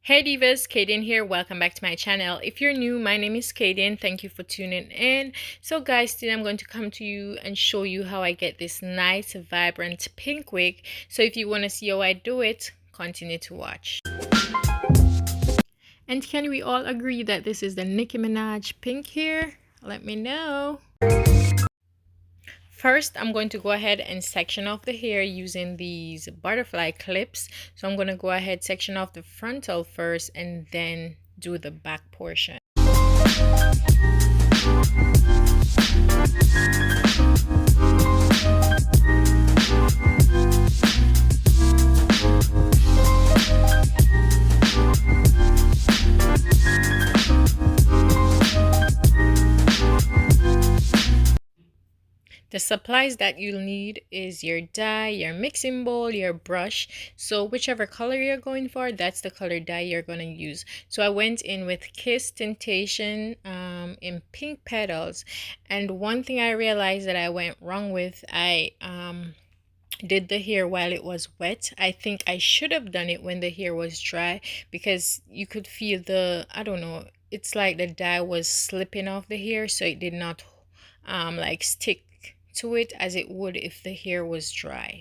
Hey Divas, Kaden here. Welcome back to my channel. If you're new, my name is Kaden. Thank you for tuning in. So guys, today I'm going to come to you and show you how I get this nice, vibrant pink wig. So if you want to see how I do it, continue to watch. And can we all agree that this is the Nicki Minaj pink here? Let me know. First, I'm going to go ahead and section off the hair using these butterfly clips. So I'm going to go ahead, section off the frontal first and then do the back portion. The supplies that you'll need is your dye, your mixing bowl, your brush. So whichever color you're going for, that's the color dye you're going to use. So I went in with Kiss Temptation in Pink Petals. And one thing I realized that I went wrong with, I did the hair while it was wet. I think I should have done it when the hair was dry, because you could feel I don't know, it's like the dye was slipping off the hair, so it did not like stick to it as it would if the hair was dry.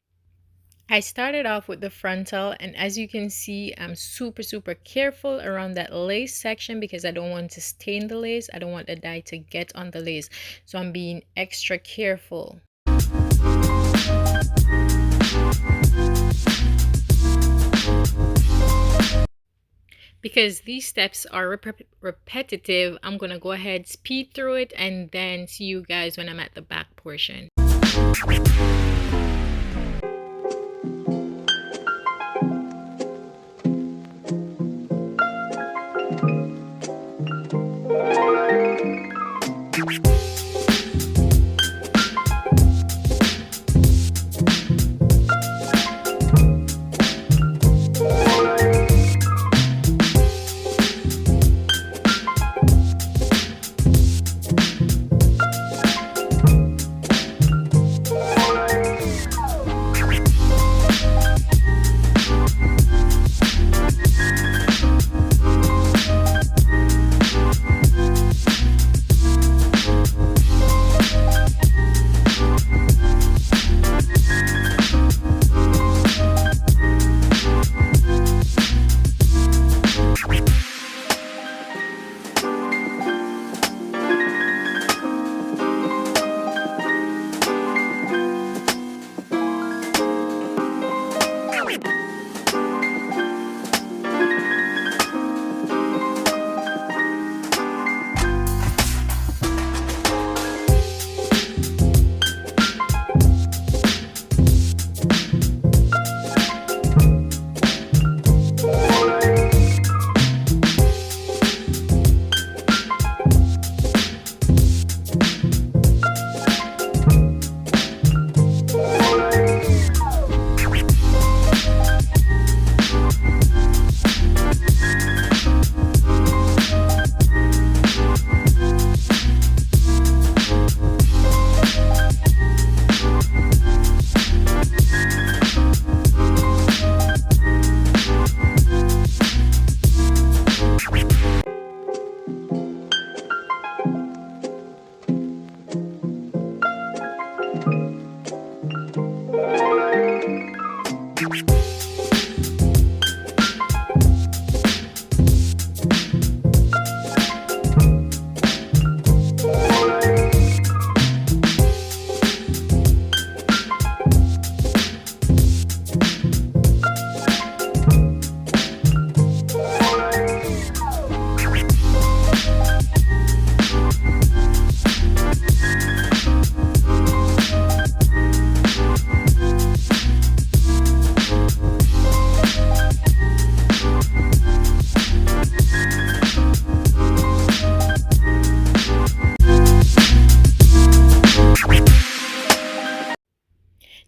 I started off with the frontal, and as you can see, I'm super careful around that lace section because I don't want to stain the lace. I don't want the dye to get on the lace, so I'm being extra careful. Because these steps are repetitive, I'm gonna go ahead, speed through it, and then see you guys when I'm at the back portion.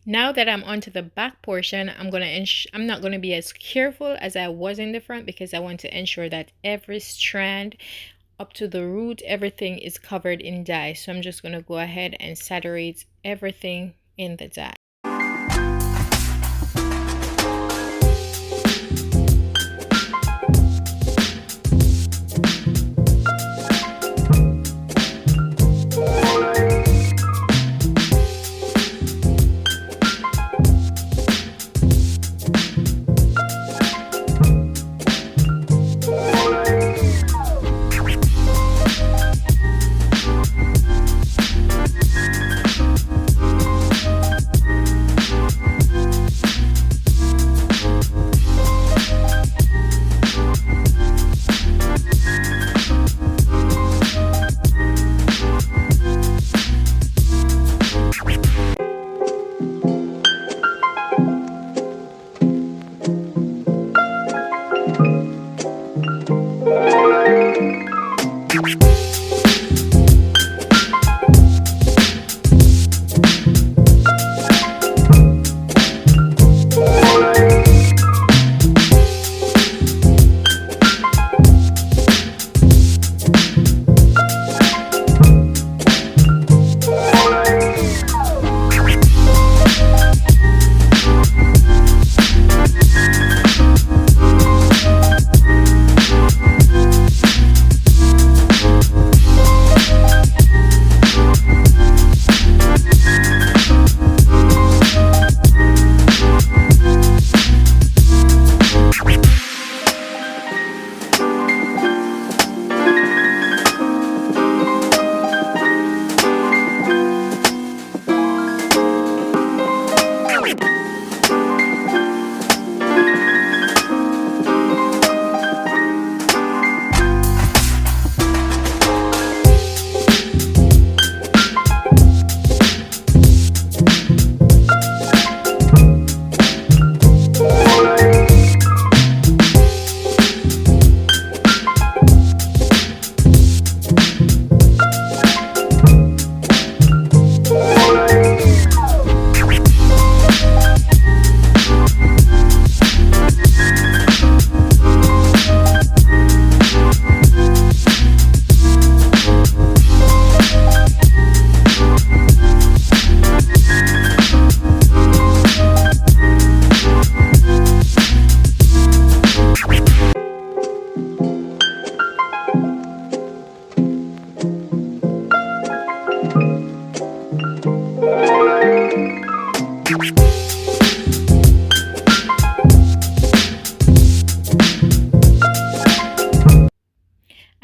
Now that I'm onto the back portion, I'm not gonna be as careful as I was in the front, because I want to ensure that every strand up to the root, everything is covered in dye. So I'm just gonna go ahead and saturate everything in the dye.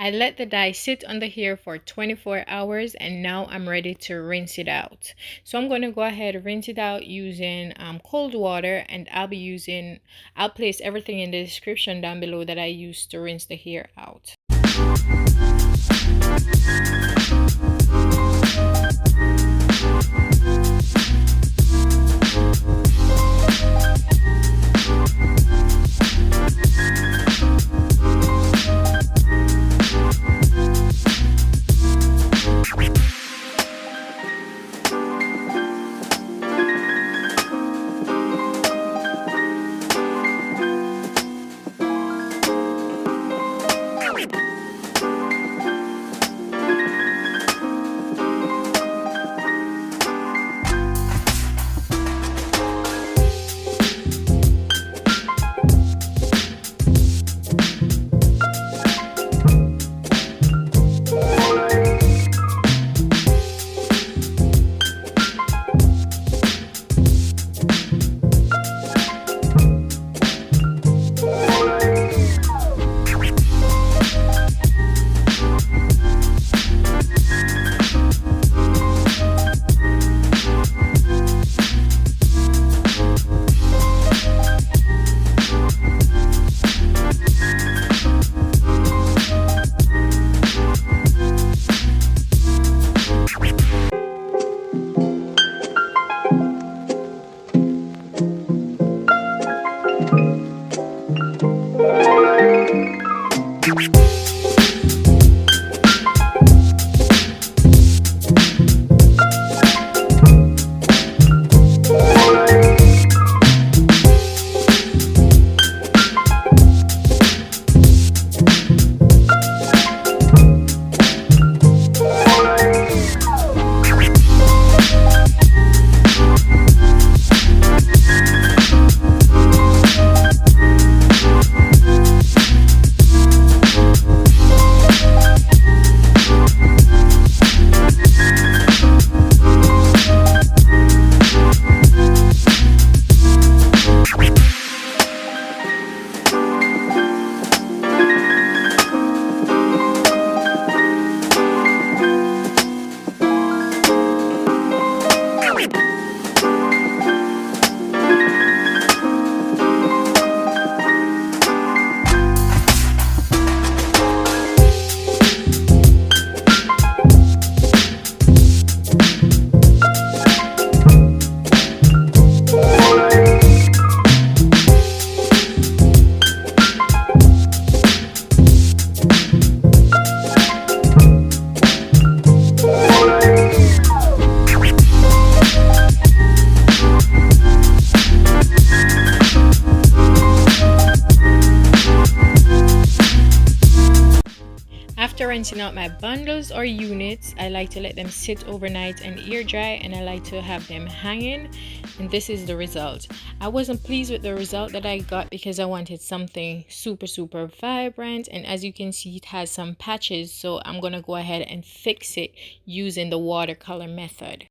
I let the dye sit on the hair for 24 hours and now I'm ready to rinse it out. So I'm going to go ahead and rinse it out using cold water, and I'll place everything in the description down below that I used to rinse the hair out. After rinsing out my bundles or units, I like to let them sit overnight and air dry, and I like to have them hanging, and this is the result. I wasn't pleased with the result that I got because I wanted something super vibrant, and as you can see it has some patches, so I'm gonna go ahead and fix it using the watercolor method.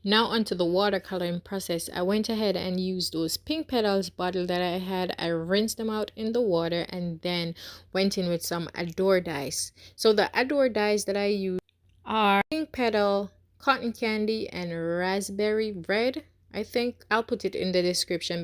Now onto the watercoloring process. I went ahead and used those pink petals bottle that I had. I rinsed them out in the water and then went in with some Adore dyes. So the Adore dyes that I use are pink petal, cotton candy, and raspberry red. I think I'll put it in the description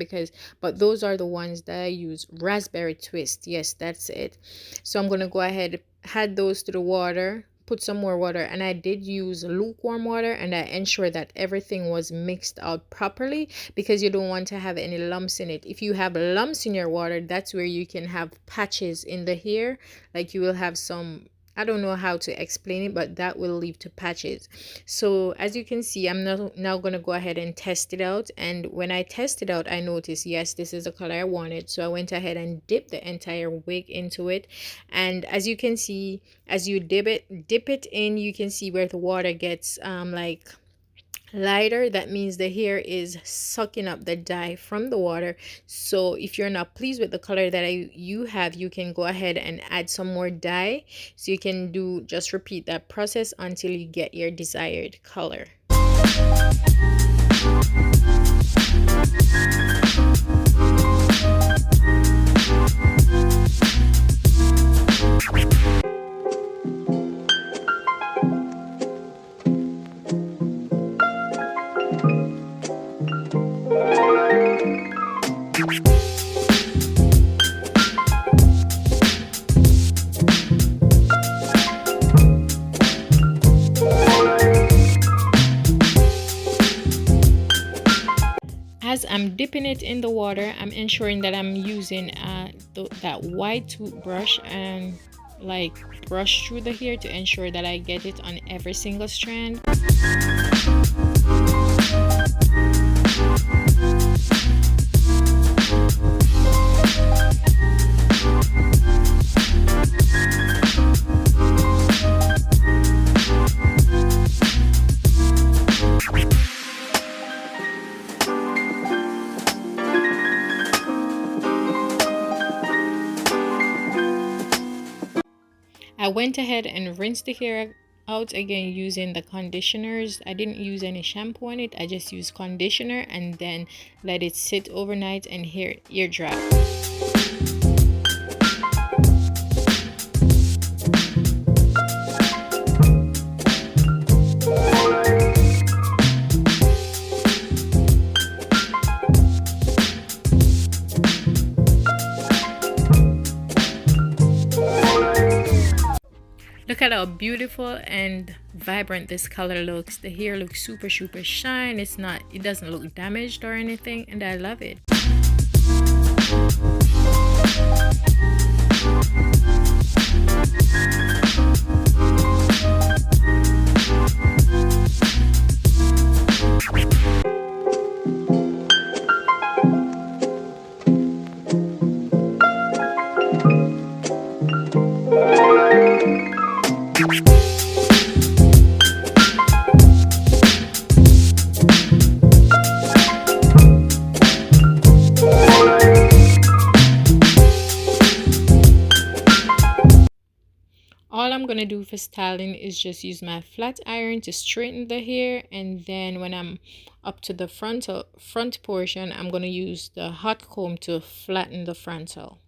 but those are the ones that I use. Raspberry twist, yes, that's it. So I'm gonna go ahead, add those to the water, put some more water, and I did use lukewarm water, and I ensured that everything was mixed out properly because you don't want to have any lumps in it. If you have lumps in your water, that's where you can have patches in the hair, like you will have some, I don't know how to explain it, but that will lead to patches. So as you can see, I'm now going to go ahead and test it out. And when I test it out, I noticed, yes, this is the color I wanted. So I went ahead and dipped the entire wig into it. And as you can see, as you dip it in, you can see where the water gets lighter, that means the hair is sucking up the dye from the water. So if you're not pleased with the color that you have, you can go ahead and add some more dye. So you can just repeat that process until you get your desired color. As I'm dipping it in the water, I'm ensuring that I'm using that white toothbrush and like brush through the hair to ensure that I get it on every single strand. I went ahead and rinsed the hair out again using the conditioners. I didn't use any shampoo on it. I just used conditioner and then let it sit overnight and ear dry. Look at how beautiful and vibrant this color looks. The hair looks super shine. It doesn't look damaged or anything, and I love it. All I'm gonna do for styling is just use my flat iron to straighten the hair, and then when I'm up to the front portion, I'm gonna use the hot comb to flatten the frontal.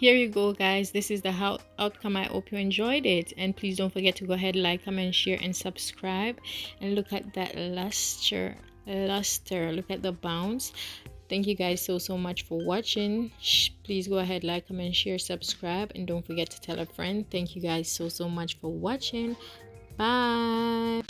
Here you go, guys. This is the outcome. I hope you enjoyed it, and please don't forget to go ahead, like, comment, share, and subscribe. And look at that luster. Look at the bounce. Thank you guys so much for watching. Please go ahead, like, comment, share, subscribe, and don't forget to tell a friend. Thank you guys so much for watching. Bye.